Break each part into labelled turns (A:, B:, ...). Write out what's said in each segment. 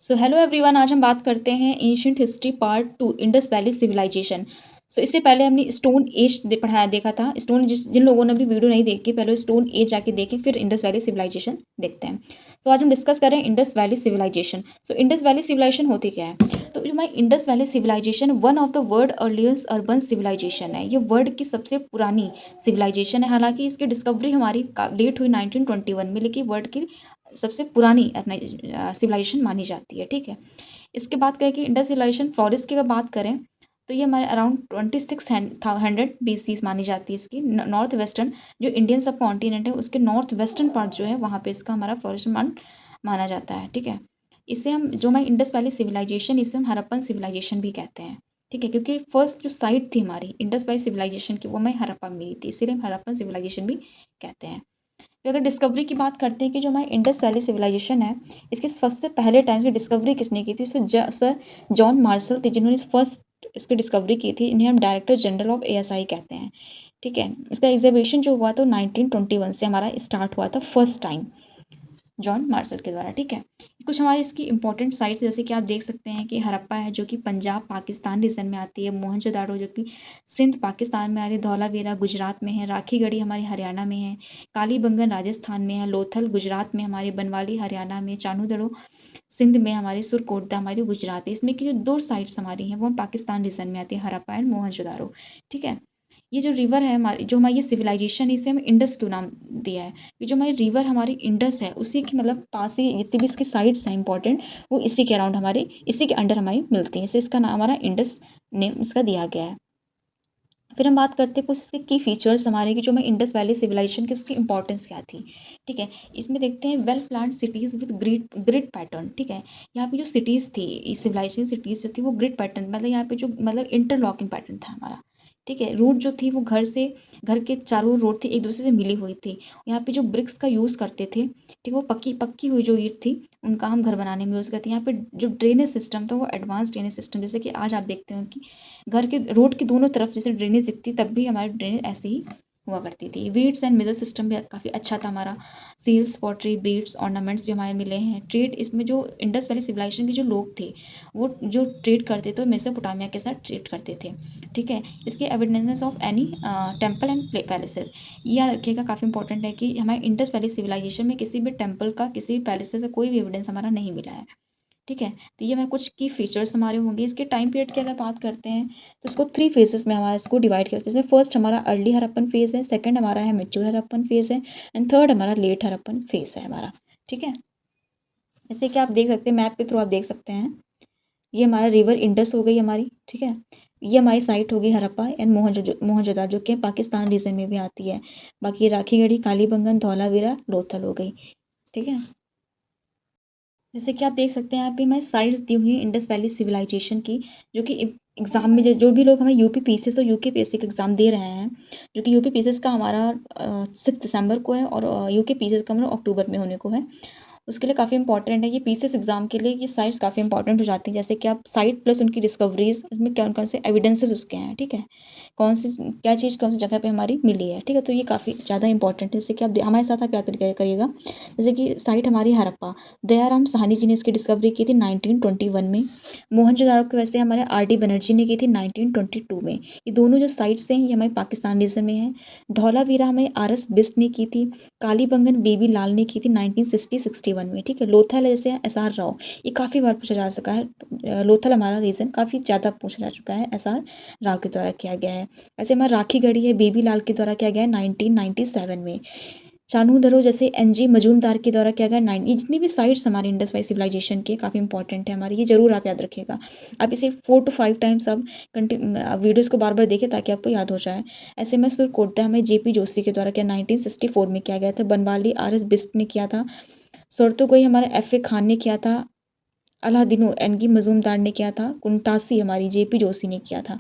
A: So hello everyone, आज हम बात करते हैं ancient history part 2 Indus valley civilisation. So इससे पहले हमने स्टोन एज पढ़ाया देखा था। स्टोन जिन लोगों ने भी वीडियो नहीं देखी, पहले स्टोन एज जाके देखें, फिर इंडस वैली सिविलाइजेशन देखते हैं। सो आज हम डिस्कस करें Indus valley civilisation. So Indus valley civilisation होती क्या है? तो जो हमारी Indus valley civilisation one of the world earliest urban civilisation है। ये वर्ल्ड की सबसे पुरानी सिविलाइजेशन है। हालांकि इसकी डिस्कवरी हमारी लेट हुई 1921 में, लेकिन वर्ल्ड की सबसे पुरानी अपना सिविलाइजेशन मानी जाती है। ठीक है, इसके बाद कहें कि इंडस सिविलाइजेशन फ्लोरिस की अगर बात करें तो ये हमारे अराउंड 2600 BC मानी जाती है। इसकी नॉर्थ वेस्टर्न जो इंडियन सब कॉन्टिनेंट है उसके नॉर्थ वेस्टर्न पार्ट जो है वहाँ पे इसका हमारा फ्लोरिस माना जाता है। ठीक है, इसे हम जो हमारी इंडस वैली सिविलाइजेशन, इसे हम हड़प्पन सिविलाइजेशन भी कहते हैं। ठीक है, क्योंकि फर्स्ट जो साइट थी हमारी इंडस वैली सिविलाइजेशन की वो हमें हड़प्पा में मिली थी, इसीलिए हम हड़प्पन सिविलाइजेशन भी कहते हैं। फिर अगर डिस्कवरी की बात करते हैं कि जो हमारी इंडस वैली सिविलाइजेशन है, इसके सबसे पहले टाइम की डिस्कवरी किसने की थी? सर जॉन मार्शल थे जिन्होंने फर्स्ट इसकी डिस्कवरी की थी। इन्हें हम डायरेक्टर जनरल ऑफ ASI कहते हैं। ठीक है, इसका एग्जीबिशन जो हुआ था 1921 से हमारा स्टार्ट हुआ था फर्स्ट टाइम जॉन मार्शल के द्वारा। ठीक है, कुछ हमारी इसकी इंपॉर्टेंट साइट्स जैसे कि आप देख सकते हैं कि हड़प्पा है जो कि पंजाब पाकिस्तान रीजन में आती है, मोहनजोदाड़ो जो कि सिंध पाकिस्तान में आ रही है, धौलावीरा गुजरात में है, राखीगढ़ी हमारी हरियाणा में है, कालीबंगन राजस्थान में है, लोथल गुजरात में हमारी, बनवाली हरियाणा में, चानूदड़ो सिंध में हमारी, सुरकोटदा हमारी गुजरात है। इसमें की जो दो साइट्स हमारी हैं वो पाकिस्तान रीजन में आती है, हड़प्पा एंड मोहनजोदाड़ो। ठीक है, ये जो रिवर है हमारी, जो हमारी ये सिविलाइजेशन, इसे हम इंडस क्यों नाम दिया है? ये जो हमारी रिवर हमारी इंडस है उसी की मतलब पास ही जितनी भी इसकी साइड्स हैं इंपॉर्टेंट, वो इसी के अराउंड हमारे, इसी के अंडर हमारी मिलती हैं, इससे इसका नाम हमारा इंडस नेम इसका दिया गया है। फिर हम बात करते हैं कुछ इसके की फीचर्स हमारे की, जो हमें इंडस वैली सिविलाइजेशन की उसकी इंपॉर्टेंस क्या थी। ठीक है, इसमें देखते हैं well planned cities with grid pattern. ठीक है, यहाँ पे जो सिटीज़ थी, इस सिविलाइजेशन सिटीज़ जो थी वो ग्रिड पैटर्न, मतलब यहाँ पे जो मतलब इंटरलॉकिंग पैटर्न था हमारा। ठीक है, रूट जो थी वो घर के चारों रोड थी एक दूसरे से मिली हुई थी। यहाँ पे जो ब्रिक्स का यूज़ करते थे, ठीक, वो पक्की पक्की हुई जो ईंट थी उनका हम घर बनाने में यूज़ करते हैं। यहाँ पे जो ड्रेनेज सिस्टम था वो एडवांस ड्रेनेज सिस्टम, जैसे कि आज आप देखते हो कि घर के रोड की दोनों तरफ जैसे ड्रेनेज दिखती, तब भी हमारी ड्रेनेज ऐसे ही हुआ करती थी। वीड्स एंड मिडल सिस्टम भी काफ़ी अच्छा था हमारा। सील्स पॉटरी बीड्स ऑर्नामेंट्स भी हमारे मिले हैं। ट्रेड, इसमें जो इंडस वैली सिविलाइजेशन के जो लोग थे वो जो ट्रेड करते थे मेसोपोटामिया के साथ ट्रेड करते थे। ठीक है, इसके evidences of any temple and palaces, ये याद रखिएगा, काफ़ी इंपॉर्टेंट है कि हमारे इंडस वैली सिविलाइजेशन में किसी भी टेम्पल का, किसी भी पैलेसेस का कोई भी एविडेंस हमारा नहीं मिला है। ठीक है, तो ये मैं कुछ की फीचर्स हमारे होंगे। इसके टाइम पीरियड की अगर बात करते हैं तो इसको 3 फेजेस में हमारा इसको डिवाइड किया, जिसमें फर्स्ट हमारा अर्ली हड़प्पन फेज़ है, सेकंड हमारा है मैच्योर हड़प्पन फेज़ है, एंड थर्ड हमारा लेट हड़प्पन फेज़ है हमारा। ठीक है, जैसे कि आप देख सकते हैं मैप के थ्रू आप देख सकते हैं, ये हमारा रिवर इंडस हो गई हमारी। ठीक है, ये हमारी साइट होगी हड़प्पा एंड मोहनजोदड़ो जो कि पाकिस्तान रीजन में भी आती है। बाकी राखीगढ़ी, कालीबंगन, धौलावीरा, लोथल हो गई। ठीक है, जैसे कि आप देख सकते हैं यहाँ पे हमारी साइट्स दी हुई हैं इंडस वैली सिविलाइजेशन की, जो कि एग्जाम में जो भी लोग हमें यूपी पीसीएस और यूके पीएससी का एग्जाम दे रहे हैं, जो कि यूपी पीसीएस का हमारा 6 दिसंबर को है और यूके पीसीएस का हमारा अक्टूबर में होने को है, उसके लिए काफ़ी इंपॉर्टेंट है। ये पीसीएस एग्जाम के लिए ये साइट्स काफ़ी इंपॉर्टेंट हो जाती हैं, जैसे कि आप साइट प्लस उनकी डिस्कवरीज, उसमें कौन कौन से एविडेंसेस उसके हैं। ठीक है, कौन सी क्या चीज़ कौन सी जगह पे हमारी मिली है। ठीक है, तो ये काफ़ी ज़्यादा इंपॉर्टेंट है, जैसे कि आप हमारे साथ आप याद करिएगा। जैसे कि साइट हमारी हड़प्पा, दयाराम साहनी जी ने इसकी डिस्कवरी की थी 1921 में। मोहनजोदाड़ो की वैसे हमारे RD बनर्जी ने की थी 1922 में। ये दोनों जो साइट्स हैं ये हमारे पाकिस्तान रीजन में हैं। धौलावीरा हमें RS बिस्ट ने की थी। कालीबंगन बेबी लाल ने की थी 1960-61 में। ठीक है, लोथल है जैसे SR राव, ये काफ़ी बार पूछा जा सका है। लोथल हमारा रीजन काफ़ी ज़्यादा पूछा जा चुका है, SR राव के द्वारा किया गया है। ऐसे हमारा राखीगढ़ी है बेबी लाल के द्वारा किया गया है 1997 में। चानूदरो जैसे NG मजूमदार के द्वारा किया गया 9, ये जितनी भी साइट्स हमारे इंडस वाली सिविलाइजेशन के काफ़ी इंपॉर्टेंट है हमारी, ये जरूर आप याद रखिएगा। आप इसे 4 to 5 टाइम्स अब वीडियोज़ को बार बार देखें ताकि आपको याद हो जाए। ऐसे में सुरकोटदा हमें JP जोशी के द्वारा किया 1964 में किया गया था। बनवाली RS बिस्ट ने किया था। सोरतोगोई हमारे FA खान ने किया था। अलादीनो NG मजूमदार ने किया था। कुंतासी हमारी JP जोशी ने किया था।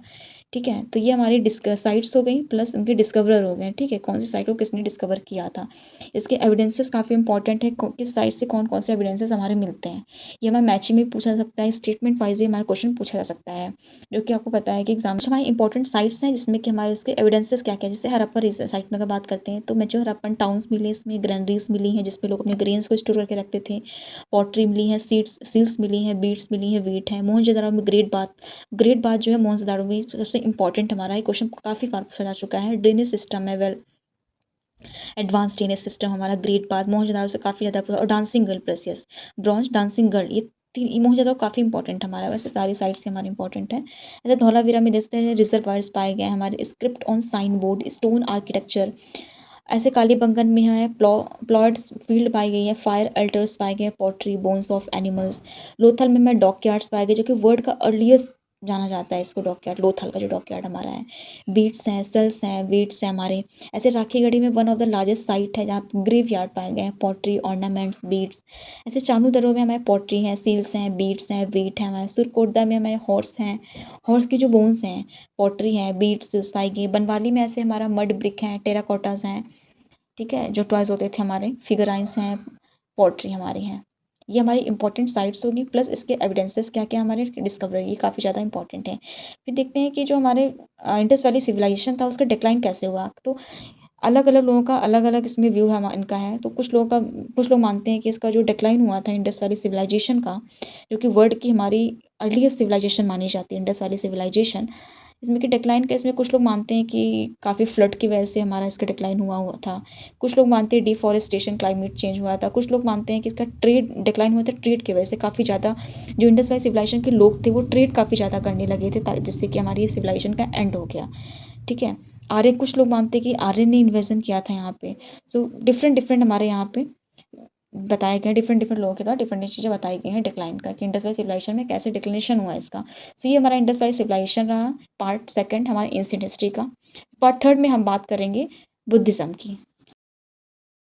A: ठीक है। तो ये हमारी साइट्स हो गई प्लस उनके डिस्कवरर हो गए, ठीक है, कौन सी साइट को किसने डिस्कवर किया था। इसके एविडेंसेस काफ़ी इंपॉर्टेंट है, किस साइट से कौन कौन से एविडेंसेस हमारे मिलते हैं। ये हमारा मैचिंग भी पूछा जा सकता है, स्टेटमेंट वाइज भी हमारा क्वेश्चन पूछा जा सकता है, जो कि आपको पता है कि एग्जाम में हमारी इंपॉर्टेंट साइट्स हैं जिसमें कि हमारे उसके एविडेंसेस क्या क्या है। जैसे हड़प्पा साइट में अगर बात करते हैं तो मेजर हड़प्पन टाउन्स मिले, इसमें ग्रैनरीज मिली हैं जिसपे लोग अपने ग्रेन्स को स्टोर करके रखते थे, पॉटरी मिली है, सील्स मिली हैं, बीड्स मिली हैं, वीट है। मोहनजोदड़ो में ग्रेट बात जो है मोहनजोदड़ो में सबसे इंपॉर्टेंट हमारा, ये क्वेश्चन काफ़ी बार पूछा जा चुका है। ड्रेनेज सिस्टम है, वेल एडवांस ड्रेनेज सिस्टम हमारा ग्रेट बात मोहनजोदड़ो से काफ़ी ज़्यादा और dancing girl plus yes bronze dancing girl, ये तीन मोहनजोदड़ो काफ़ी इंपॉर्टेंट हमारा, वैसे सारी साइड से हमारे इंपॉर्टेंट है। ऐसे धौलावीरा में देखते हैं रिजर्वायर्स पाए गए हमारे, script on sign board, stone architecture. ऐसे कालीबंगन में है प्लॉट फील्ड पाई गई है, फायर अल्टर्स पाए गए, pottery, bones of animals. Lothal में मैं डॉकयार्ड्स पाए गए जो कि वर्ल्ड का अर्लीस्ट जाना जाता है इसको, डॉकयार्ड लोथल का जो डॉकयार्ड हमारा है। बीट्स हैं, सेल्स हैं, वेट्स हैं हमारे। ऐसे राखीगढ़ी में one of the largest site है जहाँ ग्रेव यार्ड पाए गए हैं, पॉटरी, ऑर्नामेंट्स, बीट्स। ऐसे चानू दरों में हमारे पॉटरी हैं, सील्स हैं, बीट्स हैं, वेट हैं हमारे। सुरकोटदा में हमारे हॉर्स हैं, हॉर्स की जो बोन्स हैं, पॉटरी हैं, बीट्स पाई गई। बनवाली में ऐसे हमारा मड ब्रिक हैं, टेराकोटास हैं, ठीक है, जो टॉयज़ होते थे हमारे, फिगराइंस हैं, पॉटरी हमारी हैं। ये हमारी इंपॉर्टेंट साइट्स होगी प्लस इसके एविडेंसेस क्या क्या हमारे डिस्कवर, ये काफ़ी ज़्यादा इंपॉर्टेंट है। फिर देखते हैं कि जो हमारे इंडस वैली सिविलाइजेशन था उसका डिक्लाइन कैसे हुआ। तो अलग अलग लोगों का अलग अलग इसमें व्यू है इनका है। तो कुछ लोग मानते हैं कि इसका जो डिक्लाइन हुआ था इंडस वैली सिविलाइजेशन का, जो कि वर्ल्ड की हमारी अर्लीस्ट सिविलाइजेशन मानी जाती है इंडस वैली सिविलाइजेशन, इसमें कि डिक्लाइन का इसमें कुछ लोग मानते हैं कि काफ़ी फ्लड की वजह से हमारा इसका डिक्लाइन हुआ था। कुछ लोग मानते हैं डिफॉरेस्टेशन, क्लाइमेट चेंज हुआ था। कुछ लोग मानते हैं कि इसका ट्रेड डिक्लाइन हुआ था ट्रेड की वजह से, काफ़ी ज़्यादा जो इंडस वैली सिविलाइजेशन के लोग थे वो ट्रेड काफ़ी ज़्यादा करने लगे थे, जिससे कि हमारी सिविलाइजेशन का एंड हो गया, ठीक है। आर्य, कुछ लोग मानते हैं कि आर्य ने इन्वेजन किया था यहाँ पे। सो डिफरेंट डिफरेंट हमारे यहाँ पे बताए गए, डिफरेंट डिफरेंट लोगों के द्वारा डिफरेंट चीज़ें बताई गई हैं डिक्लाइन का, कि इंडस वैली सिविलाइजेशन में कैसे डिक्लिनेशन हुआ इसका। सो ये हमारा इंडस वैली सिविलाइजेशन रहा, पार्ट सेकंड हमारे एंशिएंट हिस्ट्री का। पार्ट थर्ड में हम बात करेंगे बुद्धिज़्म की।